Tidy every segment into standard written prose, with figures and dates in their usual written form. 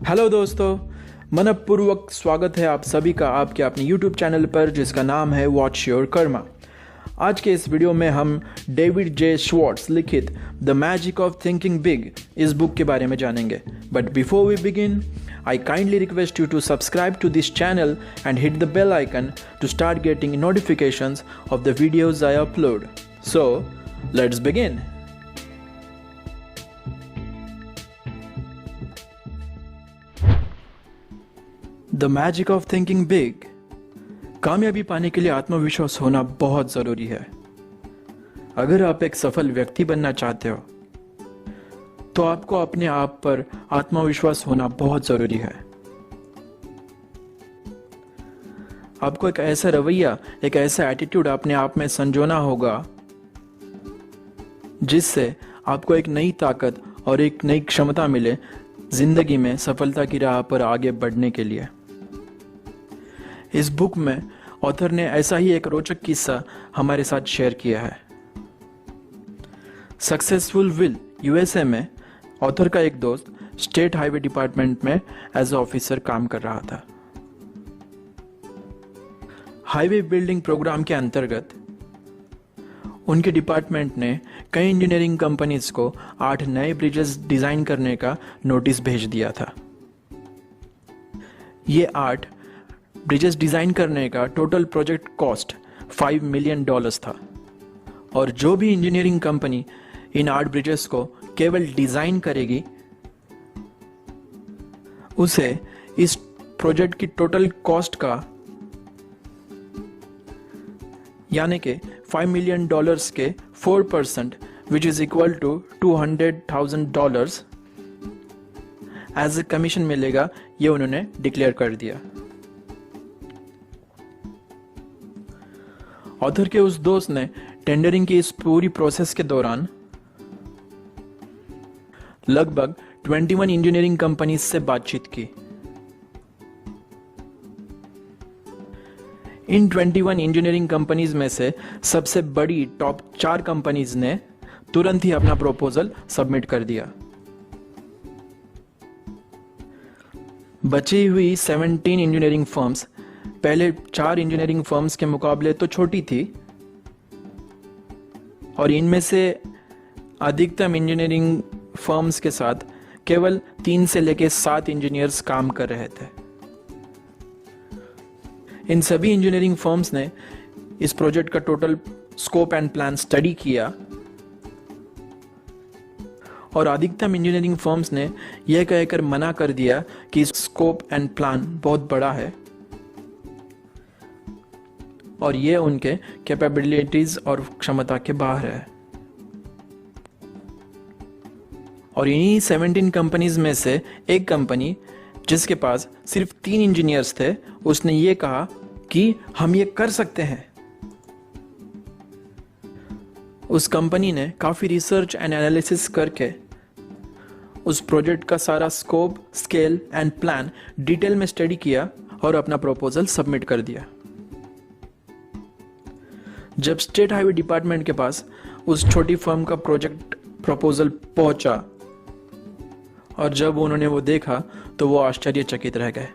Hello दोस्तों, मनपूर्वक स्वागत है आप सभी का आपके अपने YouTube चैनल पर जिसका नाम है वॉच योर कर्मा। आज के इस वीडियो में हम डेविड जे श्वार्ट्ज लिखित the magic of thinking big इस बुक के बारे में जानेंगे। But before we begin, I kindly request you to subscribe to this channel and hit the bell icon to start getting notifications of the videos I upload. So let's begin. The magic of thinking big. कामयाबी पाने के लिए आत्मविश्वास होना बहुत जरूरी है। अगर आप एक सफल व्यक्ति बनना चाहते हो तो आपको अपने आप पर आत्मविश्वास होना बहुत जरूरी है। आपको एक ऐसा रवैया, एक ऐसा एटीट्यूड अपने आप में संजोना होगा जिससे आपको एक नई ताकत और एक नई क्षमता मिले जिंदगी में सफलता की राह पर आगे बढ़ने के लिए। इस बुक में ऑथर ने ऐसा ही एक रोचक किस्सा हमारे साथ शेयर किया है। सक्सेसफुल विल यूएसए में ऑथर का एक दोस्त स्टेट हाईवे डिपार्टमेंट में एज ऑफिसर काम कर रहा था। हाईवे बिल्डिंग प्रोग्राम के अंतर्गत उनके डिपार्टमेंट ने कई इंजीनियरिंग कंपनीज को 8 नए ब्रिजेस डिजाइन करने का नोटिस भेज दिया था। ये 8 ब्रिजेस डिजाइन करने का टोटल प्रोजेक्ट कॉस्ट $5 मिलियन था और जो भी इंजीनियरिंग कंपनी इन 8 ब्रिजेस को केवल डिजाइन करेगी उसे इस प्रोजेक्ट की टोटल कॉस्ट का यानी कि $5 मिलियन के 4% which is equal to $200,000 as a commission मिलेगा। ये उन्होंने डिक्लेयर कर दिया। ऑथर के उस दोस्त ने टेंडरिंग की इस पूरी प्रोसेस के दौरान लगभग 21 इंजीनियरिंग कंपनीज से बातचीत की। इन 21 इंजीनियरिंग कंपनीज में से सबसे बड़ी टॉप 4 कंपनीज ने तुरंत ही अपना प्रपोजल सबमिट कर दिया। बची हुई 17 इंजीनियरिंग फर्म्स पहले 4 इंजीनियरिंग फर्म्स के मुकाबले तो छोटी थी और इनमें से अधिकतम इंजीनियरिंग फर्म्स के साथ केवल 3 से लेकर 7 इंजीनियर्स काम कर रहे थे। इन सभी इंजीनियरिंग फर्म्स ने इस प्रोजेक्ट का total scope and plan study किया और अधिकतम इंजीनियरिंग फर्म्स ने यह कहकर मना कर दिया कि स्कोप एंड प्लान बहुत बड़ा है और ये उनके कैपेबिलिटीज और क्षमता के बाहर है। और इन्हीं 17 कंपनीज में से एक कंपनी जिसके पास सिर्फ 3 इंजीनियर्स थे, उसने ये कहा कि हम ये कर सकते हैं। उस कंपनी ने काफी रिसर्च एंड एनालिसिस करके उस प्रोजेक्ट का सारा scope, scale and plan detail में स्टडी किया और अपना प्रपोजल सबमिट कर दिया। जब स्टेट हाईवे डिपार्टमेंट के पास उस छोटी फर्म का प्रोजेक्ट प्रपोजल पहुंचा और जब उन्होंने वो देखा तो वो आश्चर्यचकित रह गए।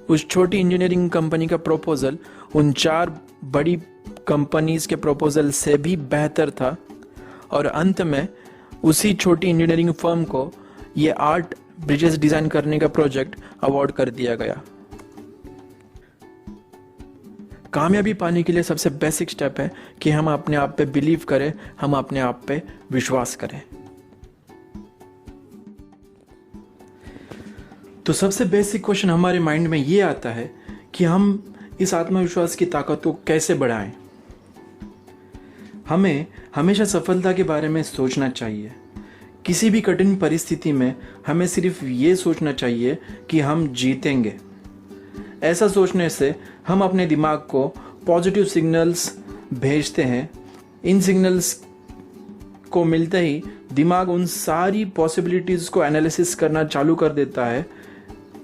उस छोटी इंजीनियरिंग कंपनी का प्रपोजल उन 4 बड़ी कंपनीज के प्रपोजल से भी बेहतर था और अंत में उसी छोटी इंजीनियरिंग फर्म को ये 8 ब्रिजेस डिजाइन करने का प्रोजेक्ट अवार्ड कर दिया गया। कामयाबी पाने के लिए सबसे बेसिक स्टेप है कि हम अपने आप पे बिलीव करें, हम अपने आप पे विश्वास करें। तो सबसे बेसिक क्वेश्चन हमारे माइंड में ये आता है कि हम इस आत्मविश्वास की ताकत को कैसे बढ़ाएं। हमें हमेशा सफलता के बारे में सोचना चाहिए। किसी भी कठिन परिस्थिति में हमें सिर्फ ये सोचना चाहिए कि हम जीतेंगे। ऐसा सोचने से हम अपने दिमाग को पॉजिटिव सिग्नल्स भेजते हैं। इन सिग्नल्स को मिलते ही दिमाग उन सारी पॉसिबिलिटीज को एनालिसिस करना चालू कर देता है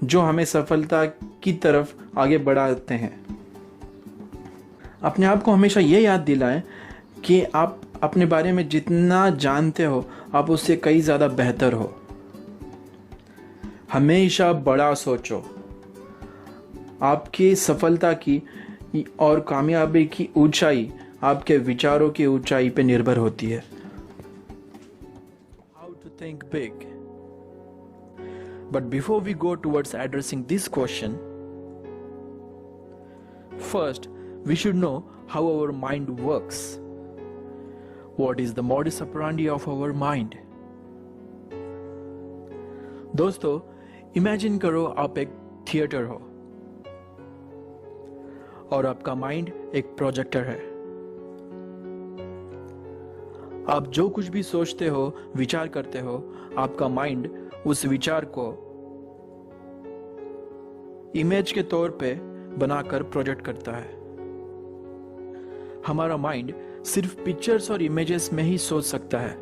जो हमें सफलता की तरफ आगे बढ़ाते हैं। अपने आप को हमेशा ये याद दिलाएं कि आप अपने बारे में जितना जानते हो आप उससे कई ज़्यादा बेहतर हो। हमेशा बड़ा सोचो। आपकी सफलता की और कामयाबी की ऊंचाई आपके विचारों की ऊंचाई पे निर्भर होती है। How to think big. But before we go towards addressing this question, first we should know how our mind works. What is the modus operandi of our mind? दोस्तों, इमेजिन करो आप एक थिएटर हो और आपका माइंड एक projector है। आप जो कुछ भी सोचते हो, विचार करते हो, आपका माइंड उस विचार को इमेज के तौर पे बनाकर प्रोजेक्ट करता है। हमारा माइंड सिर्फ पिक्चर्स और इमेजेस में ही सोच सकता है।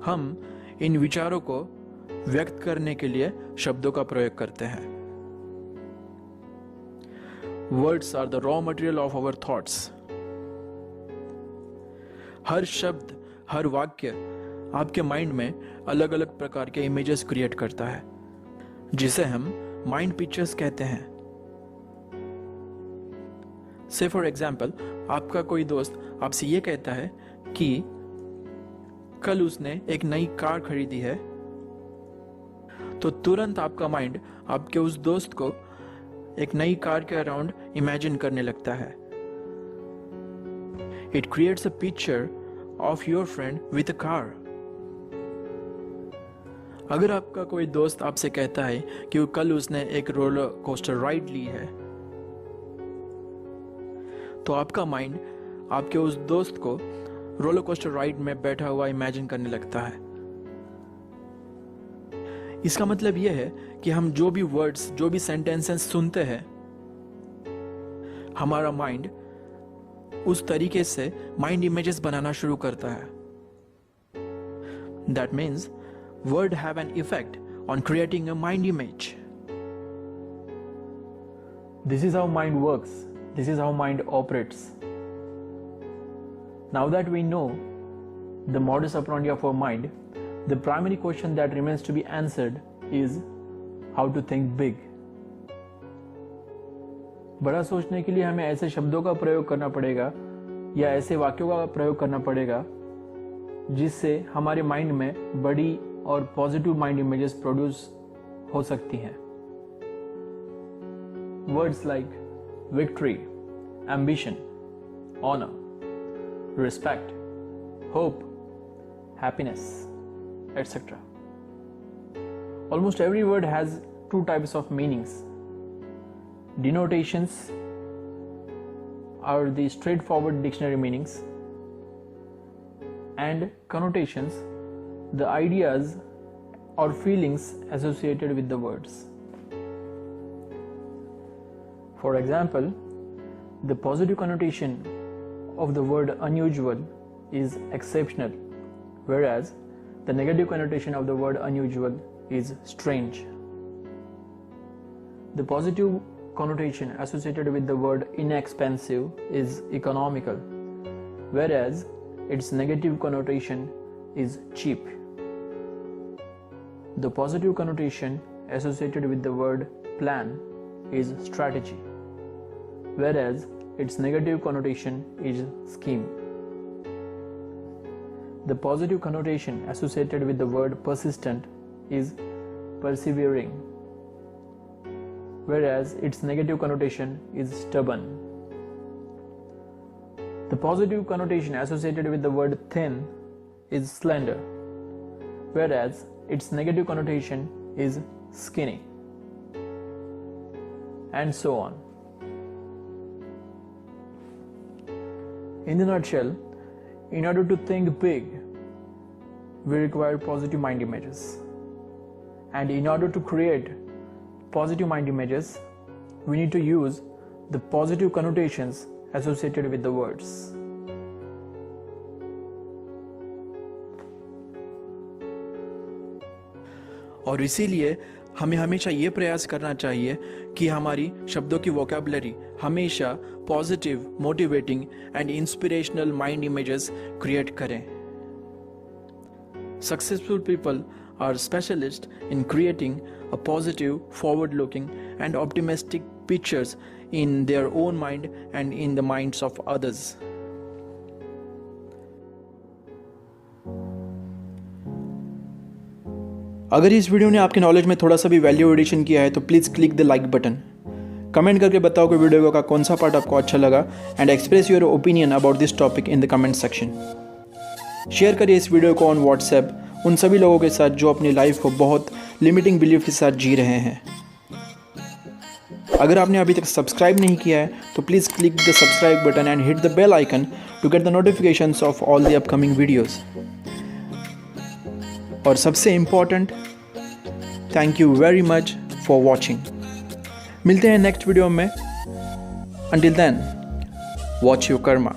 हम इन विचारों को व्यक्त करने के लिए शब्दों का प्रयोग करते हैं। Words are the raw material of our thoughts. हर शब्द, हर वाक्य आपके माइंड में अलग अलग प्रकार के इमेजेस क्रिएट करता है, जिसे हम माइंड पिक्चर्स कहते हैं। से फॉर एग्जाम्पल, आपका कोई दोस्त आपसे ये कहता है कि कल उसने एक नई कार खरीदी है, तो तुरंत आपका माइंड आपके उस दोस्त को एक नई कार के अराउंड इमेजिन करने लगता है। It creates a picture of your friend with a car. अगर आपका कोई दोस्त आपसे कहता है कि कल उसने एक रोलर कोस्टर राइड ली है, तो आपका माइंड आपके उस दोस्त को रोलर कोस्टर राइड में बैठा हुआ इमेजिन करने लगता है। इसका मतलब यह है कि हम जो भी वर्ड्स, जो भी सेंटेंसेस सुनते हैं, हमारा माइंड उस तरीके से माइंड इमेजेस बनाना शुरू करता है। That means word have an effect on creating a mind image. This is how mind works, this is how mind operates. Now that we know the modus operandi of our mind, the primary question that remains to be answered is how to think big. बड़ा सोचने के लिए हमें ऐसे शब्दों का प्रयोग करना पड़ेगा या ऐसे वाक्यों का प्रयोग करना पड़ेगा जिससे हमारे माइंड में बड़ी और पॉजिटिव माइंड इमेजेस प्रोड्यूस हो सकती हैं। Words like victory, ambition, honour, respect, hope, happiness, etc. Almost every word has two types of meanings. Denotations are the straightforward dictionary meanings, and connotations, the ideas or feelings associated with the words. For example, the positive connotation of the word unusual is exceptional, whereas the negative connotation of the word unusual is strange. The positive connotation associated with the word inexpensive is economical, whereas its negative connotation is cheap. The positive connotation associated with the word plan is strategy, whereas its negative connotation is scheme. The positive connotation associated with the word persistent is persevering, whereas its negative connotation is stubborn. The positive connotation associated with the word thin is slender, whereas its negative connotation is skinny, and so on. In a nutshell, in order to think big, we require positive mind images. And in order to create positive mind images, we need to use the positive connotations associated with the words. और इसीलिए हमें हमेशा ये प्रयास करना चाहिए कि हमारी शब्दों की वोकैबुलरी हमेशा positive, motivating and inspirational mind images create करें। Successful people are specialists in creating a positive, forward-looking, and optimistic pictures in their own mind and in the minds of others. अगर इस वीडियो ने आपके knowledge में थोड़ा सा भी value addition किया है तो please click the like button. Comment करके बताओ कि वीडियो का कौन सा पार्ट आपको अच्छा लगा and express your opinion about this topic in the comment section. Share करिए इस वीडियो को ऑन व्हाट्सएप उन सभी लोगों के साथ जो अपनी लाइफ को बहुत लिमिटिंग बिलीफ के साथ जी रहे हैं। अगर आपने अभी तक सब्सक्राइब नहीं किया है तो please click the subscribe button and hit the bell icon to get the notifications of all the upcoming videos. और सबसे important, thank you very much for watching. मिलते हैं नेक्स्ट वीडियो में। Until then, watch your Karma.